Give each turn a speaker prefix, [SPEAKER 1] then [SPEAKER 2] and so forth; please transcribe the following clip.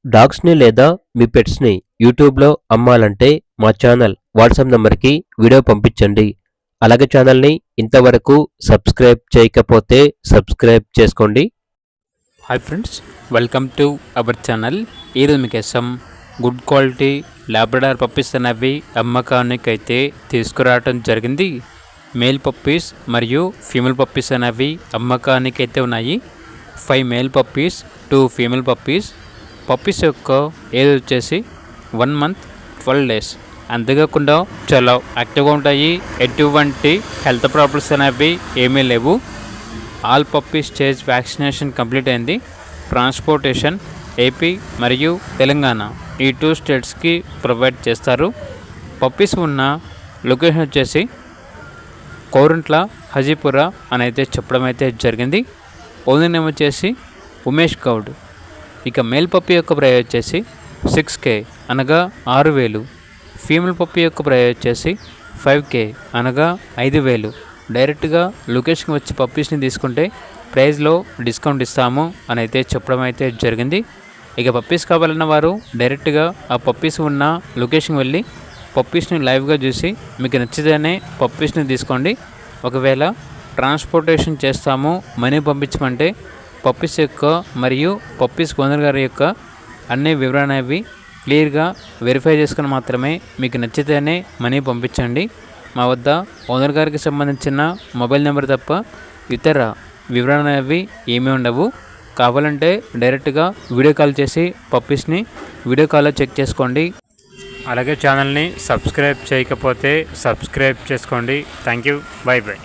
[SPEAKER 1] డాగ్స్‌ని లేదా మీ పెట్స్‌ని యూట్యూబ్‌లో అమ్మాలంటే మా ఛానల్ వాట్సాప్ నంబర్‌కి వీడియో పంపించండి. అలాగే ఛానల్‌ని ఇంతవరకు సబ్స్క్రైబ్ చేయకపోతే సబ్స్క్రైబ్ చేసుకోండి.
[SPEAKER 2] Hi friends, welcome to our channel. ఈరోజు మీకోసం గుడ్ క్వాలిటీ లాబ్రడార్ పప్పీస్ అనేవి అమ్మకానికి అయితే తీసుకురావడం జరిగింది. మేల్ పప్పీస్ మరియు ఫీమేల్ పప్పీస్ అనేవి అమ్మకానికి అయితే ఉన్నాయి. 5 male puppies, 2 female puppies. Puppies యొక్క ఏజ్ వచ్చేసి 1 మంత్ 12 డేస్. అంతేకాకుండా చాలా యాక్టివ్గా ఉంటాయి. ఎటువంటి హెల్త్ ప్రాబ్లమ్స్ అనేవి ఏమీ లేవు. All puppies stage vaccination complete అయింది. ట్రాన్స్పోర్టేషన్ ఏపీ మరియు తెలంగాణ ఈ 2 స్టేట్స్కి ప్రొవైడ్ చేస్తారు. పప్పీస్ ఉన్న లొకేషన్ వచ్చేసి కోరుంట్ల హజీపుర అని అయితే చెప్పడం అయితే జరిగింది. ఓనర్ నేమ్ వచ్చేసి ఉమేష్ గౌడ్. ఇక మేల్ పప్పీ యొక్క ప్రైస్ వచ్చేసి 6K అనగా 6,000. ఫీమేల్ పప్పీ యొక్క ప్రైస్ వచ్చేసి 5K అనగా 5,000. డైరెక్ట్గా లొకేషన్కి వచ్చి పప్పీస్ని తీసుకుంటే ప్రైస్లో డిస్కౌంట్ ఇస్తాము అని అయితే చెప్పడం అయితే జరిగింది. ఇక పప్పీస్ కావాలన్న వారు డైరెక్ట్గా ఆ పప్పీస్ ఉన్న లొకేషన్కి వెళ్ళి పప్పీస్ని లైవ్గా చూసి మీకు నచ్చితేనే పప్పీస్ని తీసుకోండి. ఒకవేళ ట్రాన్స్పోర్టేషన్ చేస్తాము మనీ పంపించమంటే పప్పీస్ యొక్క మరియు పప్పీస్ ఓనర్ గారి యొక్క అన్ని వివరణ అవి క్లియర్గా వెరిఫై చేసుకుని మాత్రమే మీకు నచ్చితేనే మనీ పంపించండి. మా వద్ద ఓనర్ గారికి సంబంధించిన మొబైల్ నెంబర్ తప్ప ఇతర వివరణ అవి ఏమీ ఉండవు. కావాలంటే డైరెక్ట్గా వీడియో కాల్ చేసి పప్పీస్ని వీడియో కాల్లో చెక్ చేసుకోండి. అలాగే ఛానల్ని సబ్స్క్రైబ్ చేయకపోతే సబ్స్క్రైబ్ చేసుకోండి. Thank you. By by.